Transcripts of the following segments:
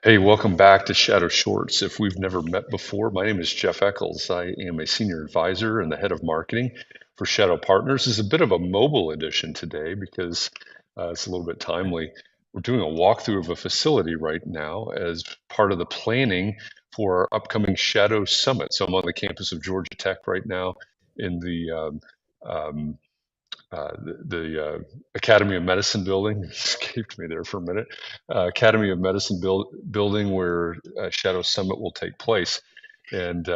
Hey, welcome back to Shadow Shorts. If we've never met before, my name is Jeff Echols. I am a senior advisor and the head of marketing for Shadow Partners. This is a bit of a mobile edition today because it's a little bit timely. We're doing a walkthrough of a facility right now as part of the planning for our upcoming Shadow Summit. So I'm on the campus of Georgia Tech right now in um, the Academy of Medicine building. Escaped me there for a minute. Academy of Medicine building where Shadow Summit will take place, and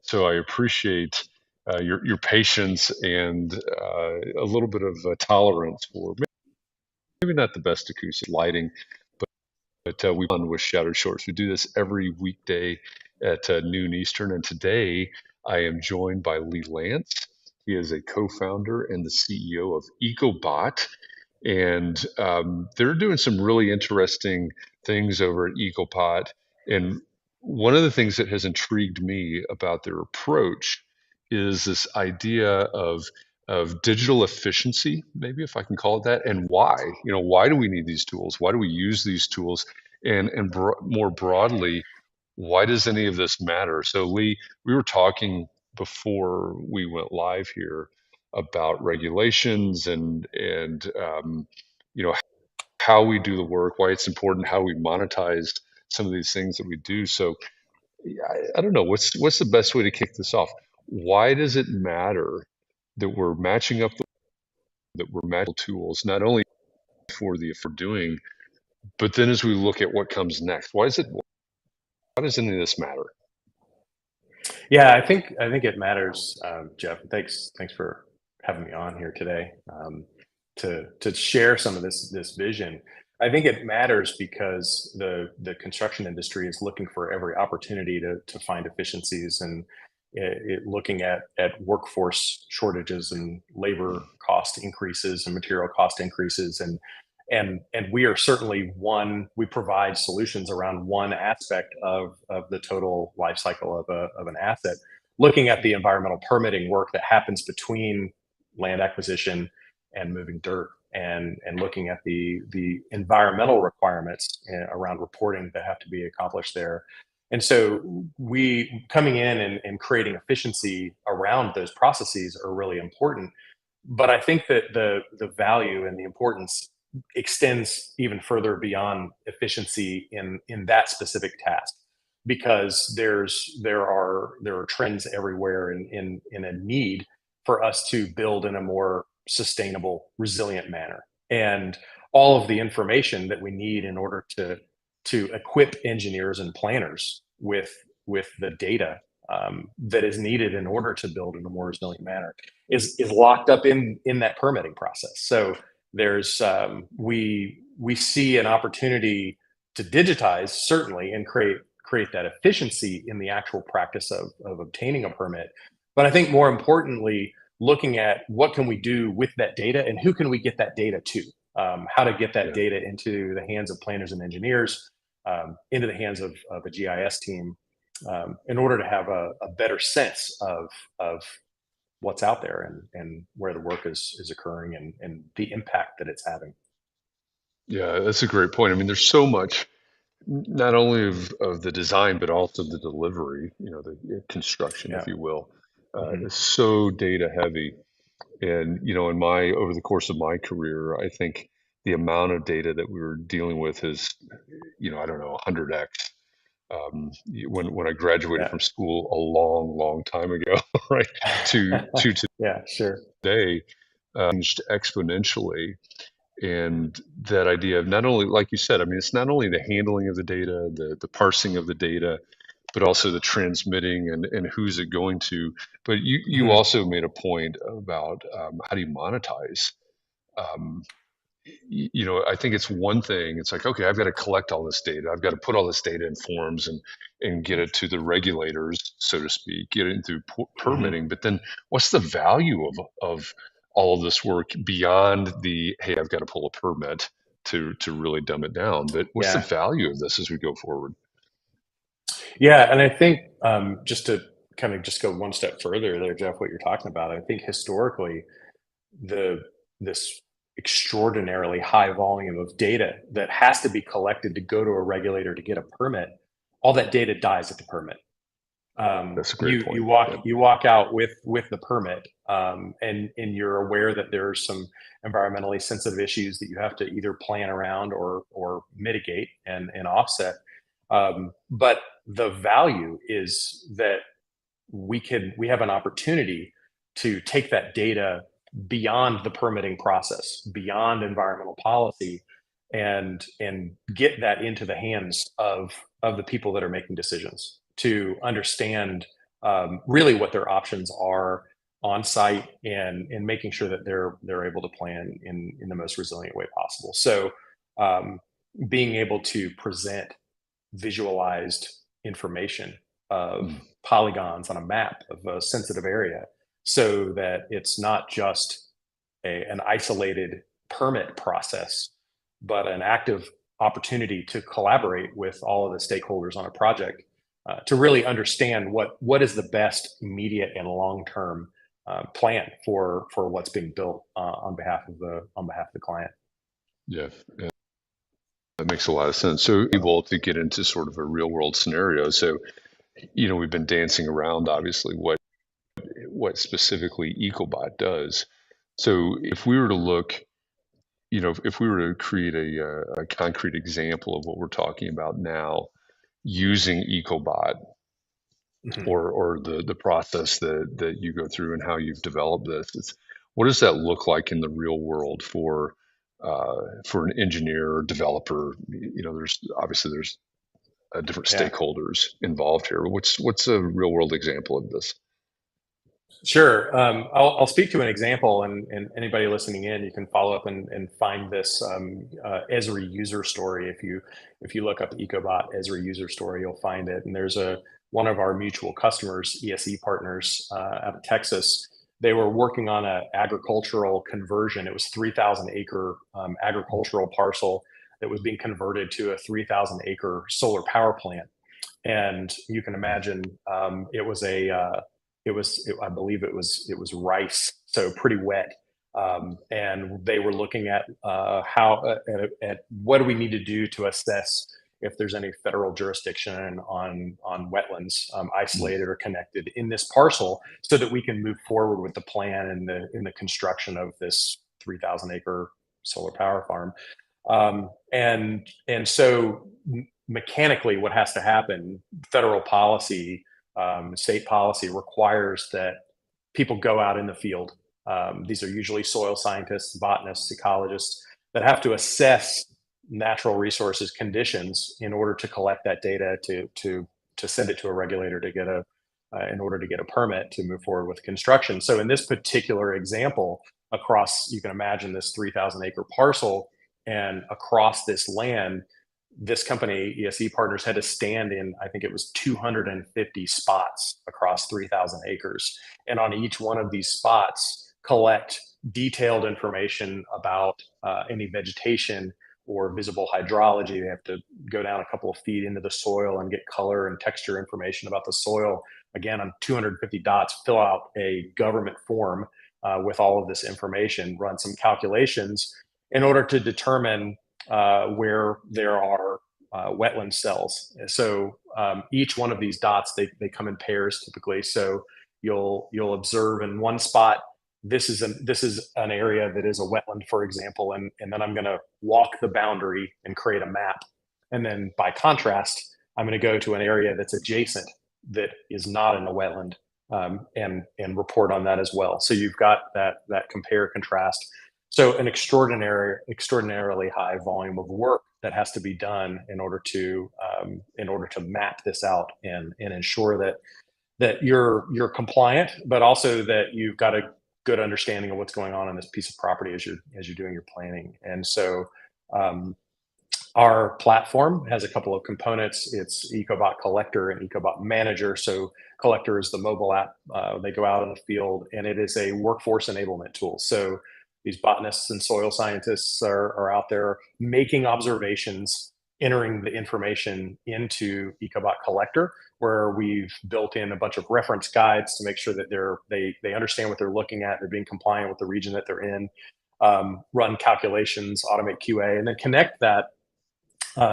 so I appreciate your patience and a little bit of tolerance for maybe not the best acoustic lighting, but we run with Shadow Shorts. We do this every weekday at noon Eastern, and today I am joined by Lee Lance. He is a co-founder and the CEO of Ecobot, and they're doing some really interesting things over at Ecobot. And one of the things that has intrigued me about their approach is this idea of digital efficiency, maybe if I can call it that, and why. Why do we need these tools? Why do we use these tools? And more broadly, why does any of this matter? So, Lee, we were talking before we went live here about regulations and how we do the work, why it's important, how we monetize some of these things that we do. So, I don't know what's the best way to kick this off. Why does it matter that we're matching up that we're matching tools not only for doing, but then as we look at what comes next? Why does any of this matter? Yeah, I think it matters, Jeff. Thanks for having me on here today to share some of this vision. I think it matters because the construction industry is looking for every opportunity to find efficiencies and looking at workforce shortages and labor cost increases and material cost increases and we are certainly one. We provide solutions around one aspect of the total life cycle of an asset, looking at the environmental permitting work that happens between land acquisition and moving dirt, and looking at the environmental requirements around reporting that have to be accomplished there. And so we coming in and creating efficiency around those processes are really important. But I think that the value and the importance extends even further beyond efficiency in that specific task, because there are trends everywhere in a need for us to build in a more sustainable, resilient manner. And all of the information that we need in order to equip engineers and planners with the data that is needed in order to build in a more resilient manner is locked up in that permitting process. So there's we see an opportunity to digitize, certainly, and create that efficiency in the actual practice of obtaining a permit. But I think more importantly, looking at what can we do with that data and who can we get that data to, how to get that Yeah. data into the hands of planners and engineers, into the hands of a GIS team, in order to have a better sense of what's out there and where the work is occurring and the impact that it's having. Yeah, that's a great point. I mean, there's so much, not only of the design, but also the delivery, the construction, if Yeah. you will, Hmm. is so data heavy. And, over the course of my career, I think the amount of data that we were dealing with is, I don't know, 100x. When I graduated Yeah. from school a long, long time ago, right, to Yeah, sure. today, changed exponentially. And that idea of not only, like you said, I mean, it's not only the handling of the data, the parsing of the data, but also the transmitting and who's it going to. But you Hmm. also made a point about how do you monetize. Um, I think it's one thing. It's like, okay, I've got to collect all this data. I've got to put all this data in forms and get it to the regulators, so to speak, get it through Hmm. permitting. But then, what's the value of all of this work beyond the hey, I've got to pull a permit to really dumb it down? But what's the Yeah. value of this as we go forward? Yeah, and I think just to kind of just go one step further there, Jeff, what you're talking about, I think historically the this extraordinarily high volume of data that has to be collected to go to a regulator to get a permit, all that data dies at the permit. That's a great You point. Yep. you walk out with the permit, and you're aware that there's some environmentally sensitive issues that you have to either plan around or mitigate and offset. But the value is that we have an opportunity to take that data beyond the permitting process, beyond environmental policy, and get that into the hands of the people that are making decisions to understand really what their options are on site, and making sure that they're able to plan in the most resilient way possible. So um, being able to present visualized information of Mm. polygons on a map of a sensitive area, so that it's not just an isolated permit process, but an active opportunity to collaborate with all of the stakeholders on a project, to really understand what is the best immediate and long term plan for what's being built on behalf of the client. Yeah, yeah, that makes a lot of sense. So able to get into sort of a real world scenario. So, we've been dancing around obviously what specifically Ecobot does. So if we were to look, if we were to create a concrete example of what we're talking about now using Ecobot, Mhm. or the process that you go through and how you've developed this, what does that look like in the real world for an engineer or developer? There's different Yeah. stakeholders involved here. What's a real world example of this? Sure. I'll speak to an example, and anybody listening in, you can follow up and find this Esri user story. If you look up Ecobot Esri user story, you'll find it. And there's one of our mutual customers, ESE partners out of Texas. They were working on an agricultural conversion. It was 3,000 acre agricultural parcel that was being converted to a 3,000 acre solar power plant. And you can imagine, I believe it was rice, so pretty wet. And they were looking at at what do we need to do to assess if there's any federal jurisdiction on wetlands, Mm, isolated or connected in this parcel, so that we can move forward with the plan and the construction of this 3,000 acre solar power farm. And so mechanically, what has to happen, federal policy, state policy requires that people go out in the field. These are usually soil scientists, botanists, ecologists that have to assess natural resources conditions in order to collect that data to send it to a regulator to get a in order to get a permit to move forward with construction. So in this particular example, across, you can imagine this 3,000 acre parcel, and across this land, this company, ESE Partners, had to stand in, I think it was 250 spots across 3,000 acres. And on each one of these spots, collect detailed information about any vegetation or visible hydrology. They have to go down a couple of feet into the soil and get color and texture information about the soil. Again, on 250 dots, fill out a government form with all of this information, run some calculations in order to determine where there are wetland cells. So each one of these dots, they come in pairs typically. So you'll observe in one spot, this is an area that is a wetland, for example, and then I'm going to walk the boundary and create a map. And then by contrast, I'm going to go to an area that's adjacent that is not in a wetland, and report on that as well. So you've got that compare contrast. So an extraordinarily high volume of work that has to be done in order to map this out and ensure that you're compliant, but also that you've got a good understanding of what's going on this piece of property as you're doing your planning. And so um, our platform has a couple of components. It's Ecobot Collector and Ecobot Manager. So Collector is the mobile app. They go out in the field, and it is a workforce enablement tool. So these botanists and soil scientists are out there making observations, entering the information into Ecobot Collector, where we've built in a bunch of reference guides to make sure that they understand what they're looking at, they're being compliant with the region that they're in. run calculations, automate QA, and then connect that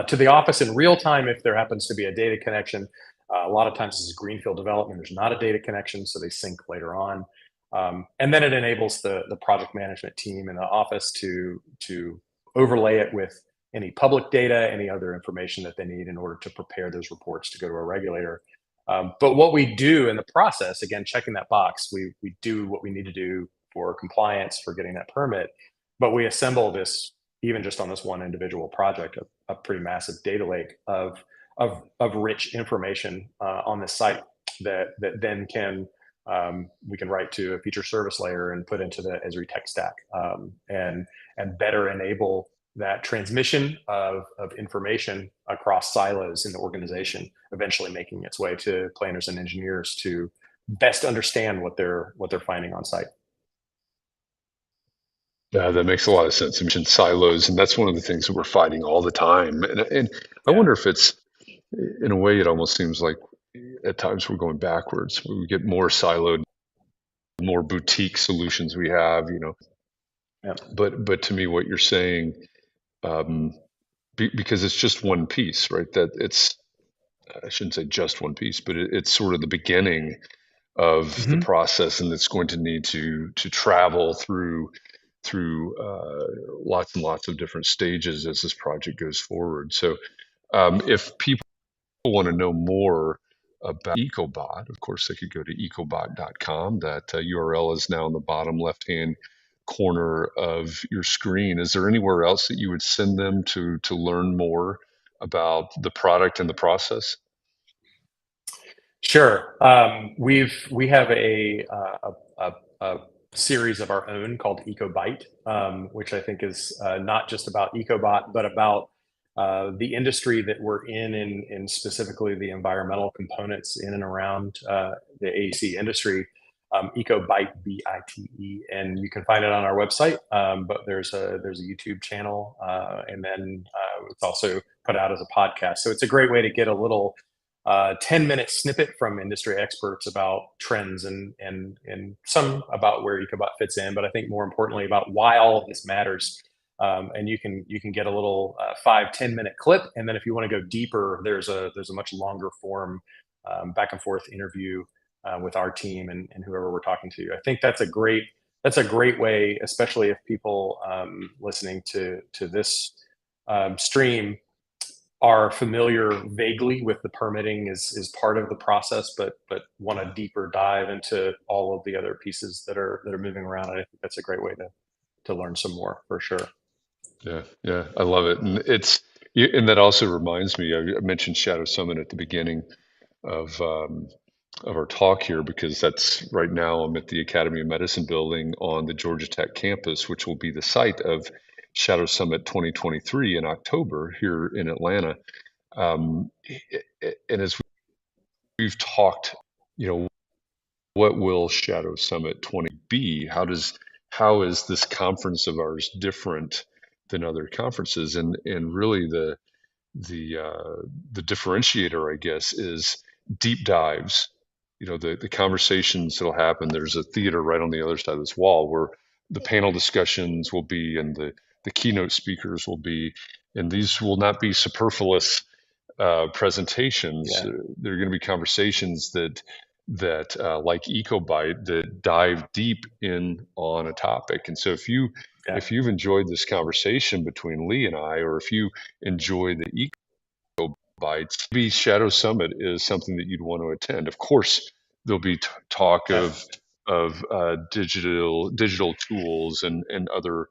to the office in real time if there happens to be a data connection. A lot of times this is greenfield development. There's not a data connection, so they sync later on. And then it enables the project management team in the office to overlay it with any public data, any other information that they need in order to prepare those reports to go to a regulator. But what we do in the process, again, checking that box, we do what we need to do for compliance for getting that permit, but we assemble this, even just on this one individual project, a pretty massive data lake of rich information on this site that then can we can write to a feature service layer and put into the Esri tech stack, and better enable that transmission of information across silos in the organization, eventually making its way to planners and engineers to best understand what they're finding on site. Yeah, that makes a lot of sense. You mentioned silos, and that's one of the things that we're fighting all the time. And I Yeah. wonder if it's, in a way, it almost seems like at times we're going backwards. We get more siloed, more boutique solutions we have, Yeah. But to me, what you're saying, um, because it's just one piece, right? That it's, I shouldn't say just one piece, but it's sort of the beginning of the Hmm. process, and it's going to need to travel through lots and lots of different stages as this project goes forward. So, if people want to know more about Ecobot, of course, they could go to ecobot.com. That URL is now in the bottom left-hand corner of your screen. Is there anywhere else that you would send them to learn more about the product and the process? Sure. We have a series of our own called Ecobite, which I think is not just about Ecobot, but about the industry that we're in specifically the environmental components in and around the AEC industry. Ecobite, BITE, and you can find it on our website. But there's a YouTube channel, and then it's also put out as a podcast. So it's a great way to get a little 10-minute snippet from industry experts about trends and some about where Ecobot fits in, but I think more importantly about why all of this matters. And you can get a little 5-10 minute clip, and then if you want to go deeper, there's a much longer form back and forth interview with our team and whoever we're talking to. I think that's a great way, especially if people listening to this stream are familiar vaguely with the permitting is part of the process, but want a deeper dive into all of the other pieces that are moving around. I think that's a great way to learn some more for sure. Yeah, yeah, I love it, and and that also reminds me. I mentioned Shadow Summit at the beginning of um, of our talk here because that's right now I'm at the Academy of Medicine building on the Georgia Tech campus, which will be the site of Shadow Summit 2023 in October here in Atlanta. And as we've talked, you know, what will Shadow Summit 20 be? How is this conference of ours different than other conferences? And really the the differentiator, I guess, is deep dives. The conversations that'll happen. There's a theater right on the other side of this wall where the panel discussions will be, and the keynote speakers will be, and these will not be superfluous presentations. Yeah, There are going to be conversations like EcoBite that dive deep in on a topic. And so yeah, if you've enjoyed this conversation between Lee and I, or if you enjoy the Bites. Maybe Shadow Summit is something that you'd want to attend. Of course, there'll be talk yeah, of digital tools and other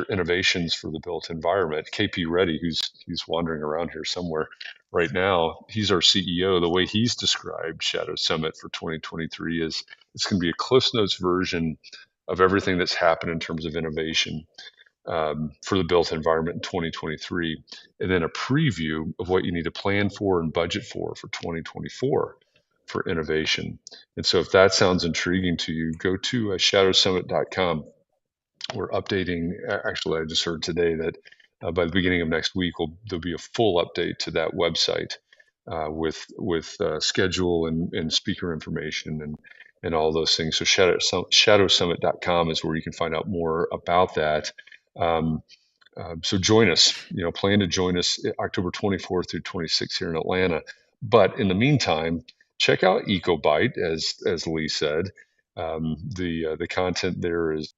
innovations for the built environment. KP Reddy, who's wandering around here somewhere right now, he's our CEO. The way he's described Shadow Summit for 2023 is it's going to be a Cliff Notes version of everything that's happened in terms of innovation for the built environment in 2023, and then a preview of what you need to plan for and budget for 2024 for innovation. And so, if that sounds intriguing to you, go to shadowsummit.com. We're updating. Actually, I just heard today that by the beginning of next week, there'll be a full update to that website with schedule and speaker information and all those things. So shadowsummit.com is where you can find out more about that. Um, so join us, plan to join us October 24th through 26th here in Atlanta. But in the meantime, check out Ecobite, as Lee said. The content there is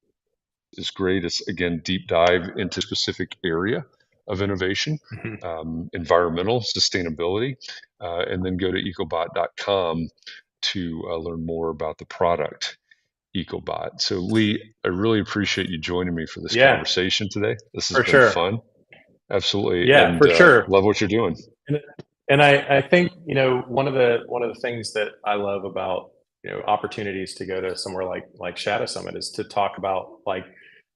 great. It's again deep dive into specific area of innovation, Mhm. environmental sustainability, and then go to ecobot.com to learn more about the product Ecobot. So Lee, I really appreciate you joining me for this Yeah, conversation today. This has for been sure. fun. Absolutely. Yeah, And for sure. love what you're doing. And I think, one of the things that I love about, opportunities to go to somewhere like Shadow Summit is to talk about, like,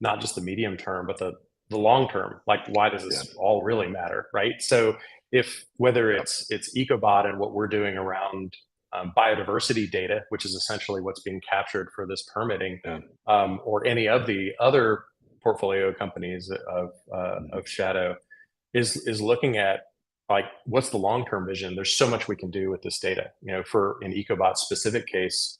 not just the medium term, but the long term. Like, why does Yeah. this all really matter, right? So if whether Yeah. it's Ecobot and what we're doing around biodiversity data, which is essentially what's being captured for this permitting, Yeah. or any of the other portfolio companies of Shadow, is looking at, like, what's the long term vision. There's so much we can do with this data. For an Ecobot specific case,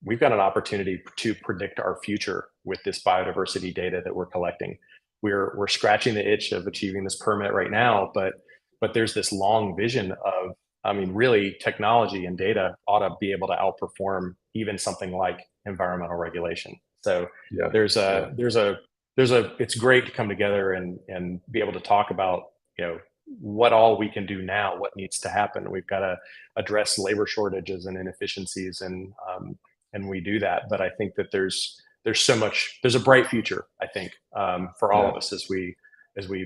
we've got an opportunity to predict our future with this biodiversity data that we're collecting. We're scratching the itch of achieving this permit right now, but there's this long vision of, I mean, really, technology and data ought to be able to outperform even something like environmental regulation. So Yeah. there's Yeah. a there's a there's a it's great to come together and be able to talk about, what all we can do now, what needs to happen. We've got to address labor shortages and inefficiencies, and we do that. But I think that there's a bright future, I think, for all Yeah. of us as we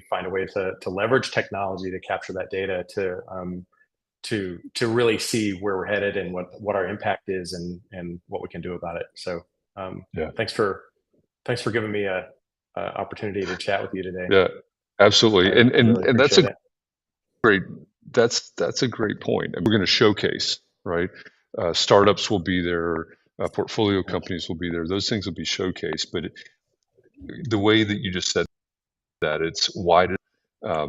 find a way to leverage technology to capture that data, to really see where we're headed and what our impact is, and what we can do about it. So, Yeah. thanks for giving me a opportunity to chat with you today. Yeah. Absolutely. I really And that's appreciate a it. great that's a great point. And we're going to showcase, right? Startups will be there, portfolio Yeah, companies will be there. Those things will be showcased. But the way that you just said that, it's why did yeah,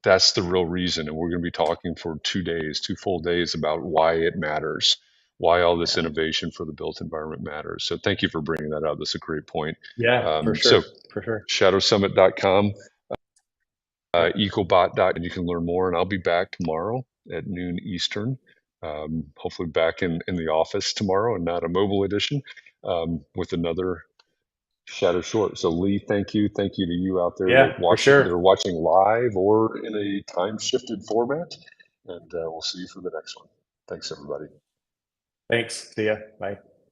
that's the real reason. And we're going to be talking for 2 days, 2 full days about why it matters, why all this yeah, innovation for the built environment matters. So thank you for bringing that up. That's a great point. yeah, for So sure, for sure. shadowsummit.com, Yep. ecobot.com, and you can learn more. And I'll be back tomorrow at noon Eastern. Hopefully back in the office tomorrow and not a mobile edition, with another Shadow Short. So Lee, thank you. Thank you to you out there Yeah, for that sure. are watching live or in a time shifted format. And we'll see you for the next one. Thanks, everybody. Thanks. See ya. Bye.